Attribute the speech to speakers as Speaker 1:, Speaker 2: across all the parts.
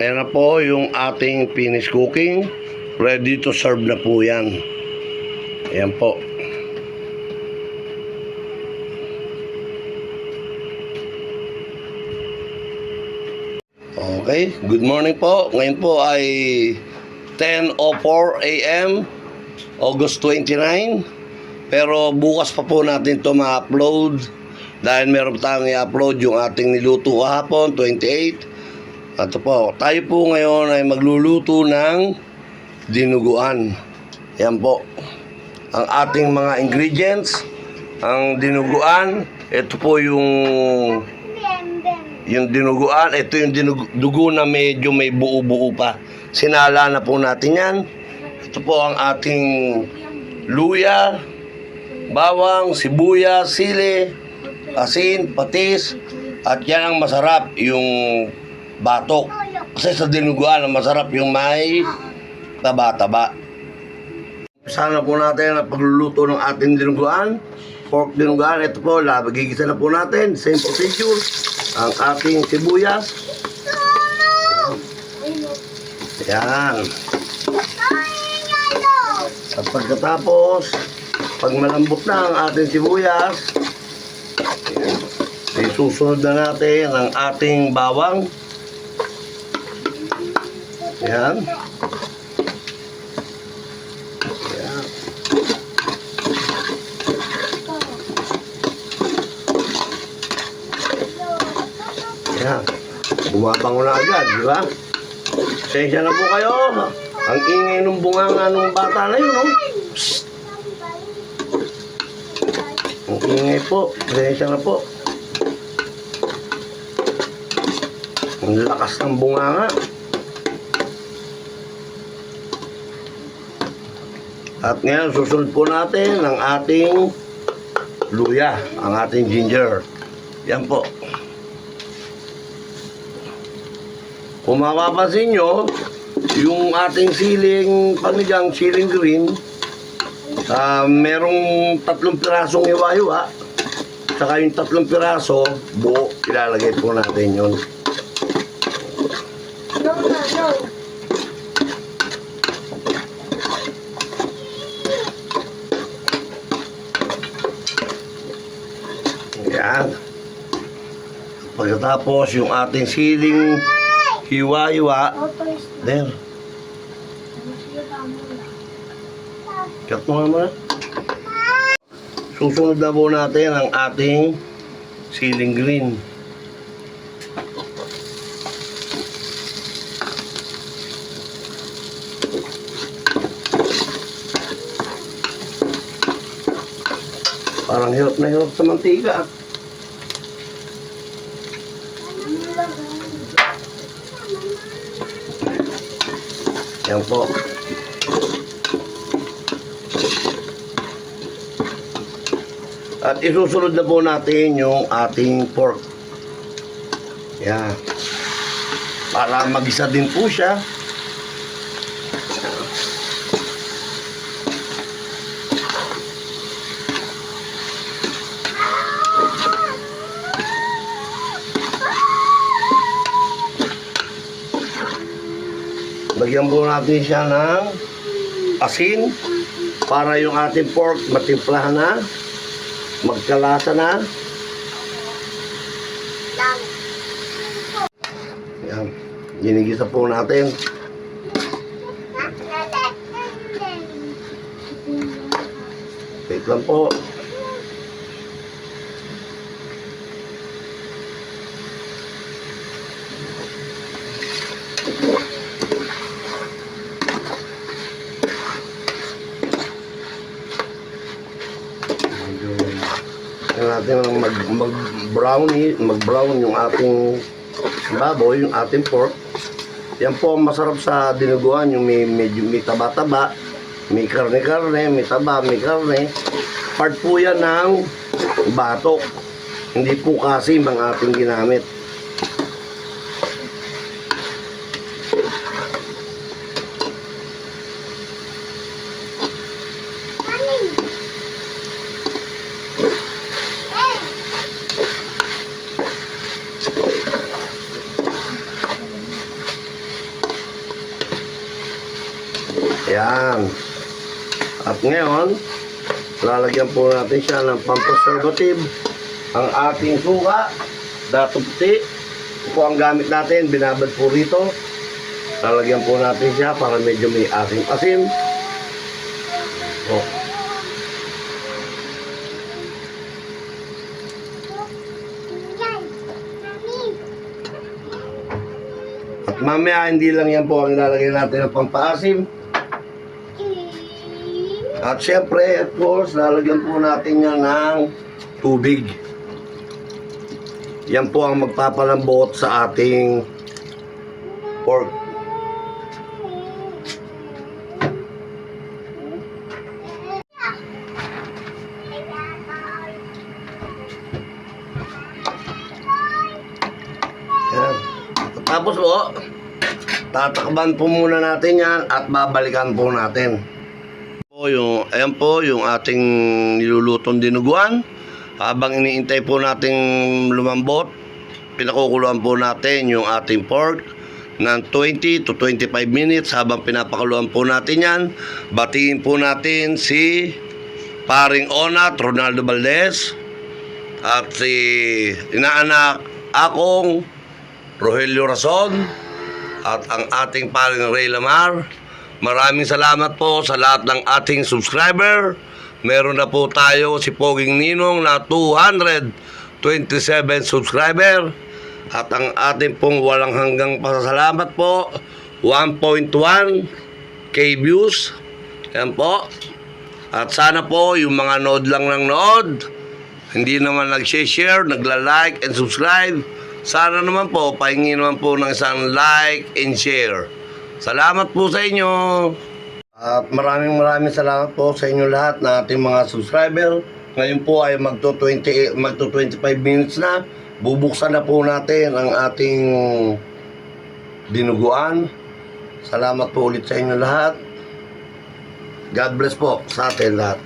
Speaker 1: Ayan na po yung ating finished cooking. Ready to serve na po yan. Ayan po. Okay, good morning po. Ngayon po ay 10:04 a.m. August 29. Pero bukas pa po natin ito ma-upload dahil meron tayong i-upload yung ating niluto kahapon, 28. Ito po, tayo po ngayon ay magluluto ng dinuguan. Yan po ang ating mga ingredients. Ang dinuguan, ito po yung dinuguan. Ito yung dugo na medyo may buo-buo pa. Sinala na po natin yan. Ito po ang ating luya, bawang, sibuyas, sili, asin, patis, at yan ang masarap, yung batok. Kasi sa dinuguan, ang masarap yung may taba-taba. Sana po natin ang pagluluto ng ating dinuguan. Pork dinuguan, ito po, gigisa na po natin. Same procedure. Ang ating sibuyas. Yan. At pagkatapos, pag malambot na ang ating sibuyas, isusunod na natin ang ating bawang. Yan. Yan. Yan. Bumabango na agad, di ba? Pasensya na po kayo. Ang ingay ng bunganga ng bata na yun, no? Psst. Ang ingay po. Pasensya na po. Ang lakas ng bunganga. At ngayon, susunod po natin ang ating luya, ang ating ginger. Yan po. Kung mapapansin nyo, yung ating siling panigang, siling green, merong 3 pirasong iwa-iwa, saka yung 3 piraso, buo, ilalagay po natin yun. No. Yan. Pagkatapos yung ating siling hiwa-hiwa, there. Cut mo naman. Susunod na po natin ang ating siling green. Parang hirap na hirap sa mantika. Yan po. At isusunod na po natin yung ating pork. Yan. Para mag-isa din po siya. Lagyan po natin siya ng asin para yung ating pork matimplahan na, magkalasa na. Yan. Ginigisa po natin. Wait lang po. Natin mag-brown yung ating baboy, yung ating pork. Yan po ang masarap sa dinuguan, yung medyo may taba-taba, may karne-karne, may taba, may karne. Part po yan ng batok. Hindi po kasi ang ating ginamit. Yan. At ngayon, lalagyan po natin siya ng pang-preservative. Ang ating suka, dato puti. Ito po ang gamit natin, binabad po rito. Lalagyan po natin siya para medyo may asim-asim. Oh. At mamaya, hindi lang yan po ang ilalagay natin ng pampaasim. At syempre, of course, lalagyan po natin yan ng tubig. Yan po ang magpapalambot sa ating pork. Yan. Tapos po, tatakban po muna natin yan at babalikan po natin. Ayan po yung ating nilulutong dinuguan. Habang iniintay po nating lumambot, pinakukuluan po natin yung ating pork ng 20 to 25 minutes. Habang pinapakuluan po natin yan, batiin po natin si Paring Onat Ronaldo Valdez at si inaanak akong Rogelio Rason at ang ating Paring Ray Lamar. Maraming salamat po sa lahat ng ating subscriber. Meron na po tayo si Poging Ninong na 227 subscriber. At ang ating pong walang hanggang pasasalamat po, 1.1k views. Yan po. At sana po yung mga nood lang ng nood, hindi naman nag-share, nagla-like and subscribe. Sana naman po, pahingi naman po ng isang like and share. Salamat po sa inyo. At maraming salamat po sa inyo lahat na ating mga subscriber. Ngayon po ay magto 25 minutes na. Bubuksan na po natin ang ating dinuguan. Salamat po ulit sa inyo lahat. God bless po sa atin lahat.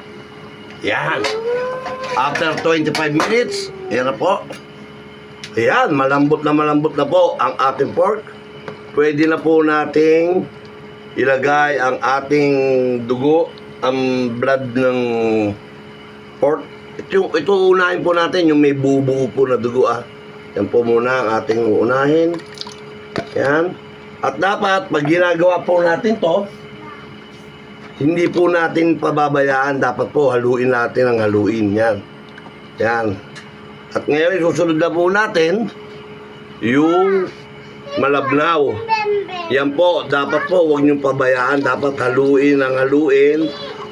Speaker 1: Yan. After 25 minutes, yan na po. Ayan, malambot na po ang ating pork. Pwede na po nating ilagay ang ating dugo, ang blood ng pork. Ito unahin po natin, yung may bubuo po na dugo. Yan po muna ang ating uunahin. Yan. At dapat, pag ginagawa po natin to, hindi po natin pababayaan. Dapat po haluin natin ang haluin. Yan. Yan. At ngayon, susunod na po natin yung malabnaw. Yan po, dapat po huwag niyong pabayaan. Dapat haluin ang haluin.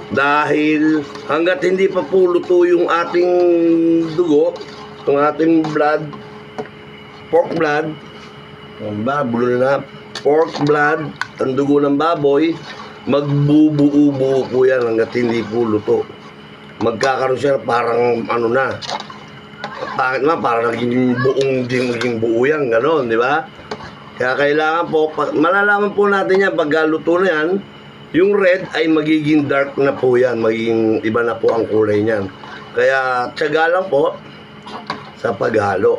Speaker 1: Dahil hanggat hindi pa po luto yung ating dugo, yung ating blood, pork blood, pork blood, ang dugo ng baboy, magbubuo-buo po yan hanggat hindi po luto. Magkakaroon siya parang ano na, pangit na, parang naging buo yan, gano'n, di ba? Kaya kailangan po, malalaman po natin yan, pag luto na yan, yung red ay magiging dark na po yan, magiging iba na po ang kulay niyan. Kaya tiyaga lang po sa paghalo.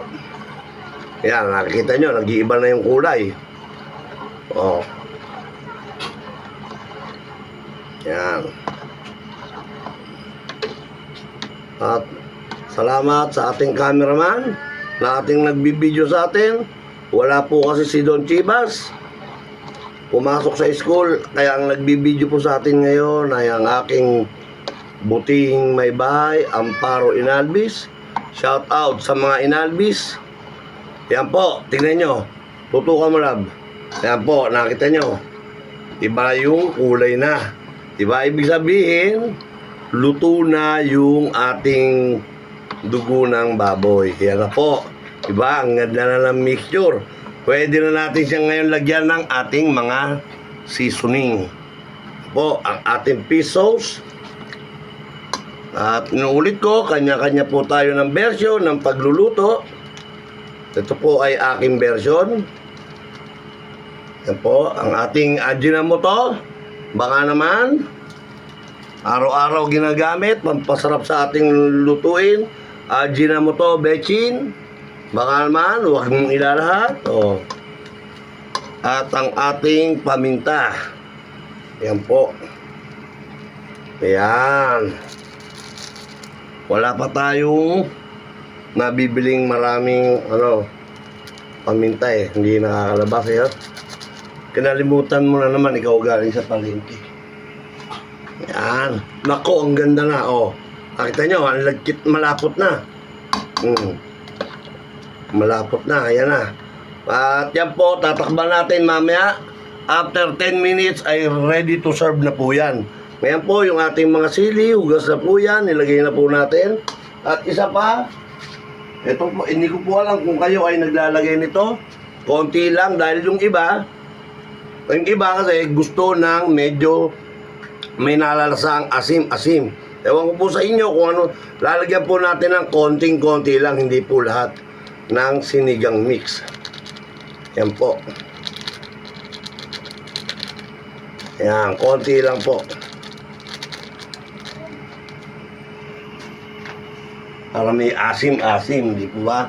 Speaker 1: Yan, nakikita nyo, nag-iiba na yung kulay. Oh. Yan. At salamat sa ating cameraman na ating nagbibideo sa atin. Wala po kasi si Don Chivas, pumasok sa school, kaya ang nagbibideo po sa atin ngayon ay ang aking butihing may bahay, Amparo Inalbis. Shout out sa mga Inalbis. Yan po, tingnan nyo, tutukan mo lab. Yan po, nakita nyo, iba yung kulay na. Diba, ibig sabihin, luto na yung ating dugo ng baboy. Yan na po. Diba? Ang ganda na ng mixture. Pwede na natin siya ngayon lagyan ng ating mga seasoning. Po, ang ating fish sauce. At inuulit ko, kanya-kanya po tayo ng version ng pagluluto. Ito po ay aking version. Yan po, ang ating Ajinomoto. Baka naman, araw-araw ginagamit, pampasarap sa ating lutuin. Ajinomoto Bechin. Baka naman, huwag mong ilalahat. Oh. At ang ating paminta. Yan po. Ayan. Wala pa tayong nabibiling maraming paminta eh. Hindi nakakalabas eh. Kinalimutan mo na naman, ikaw galing sa palengke. Ayan. Nako, ang ganda na. Nakita nyo, ang lagkit, malapot na. Malapot na, ayan na. At yan po, tatakban natin mamaya. After 10 minutes ay ready to serve na po yan. Ngayon po, yung ating mga sili, hugas na po yan, nilagay na po natin. At isa pa, ito po, hindi ko po alam kung kayo ay naglalagay nito. Konti lang, dahil yung iba kasi gusto ng medyo may nalalasang asim-asim. Ewan ko po sa inyo kung ano, lalagyan po natin ng konting-konti lang, hindi po lahat ng sinigang mix. Yan po. Yan, konti lang po. Para may asim-asim, di po ba?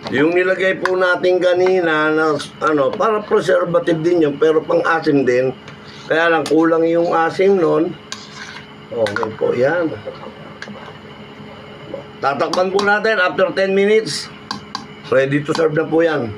Speaker 1: Yung nilagay po natin kanina na para preservative din yun, pero pang-asim din. Kaya lang kulang yung asim nun. Okay po, yan. Tatakpan po natin after 10 minutes. Ready to serve na po yan.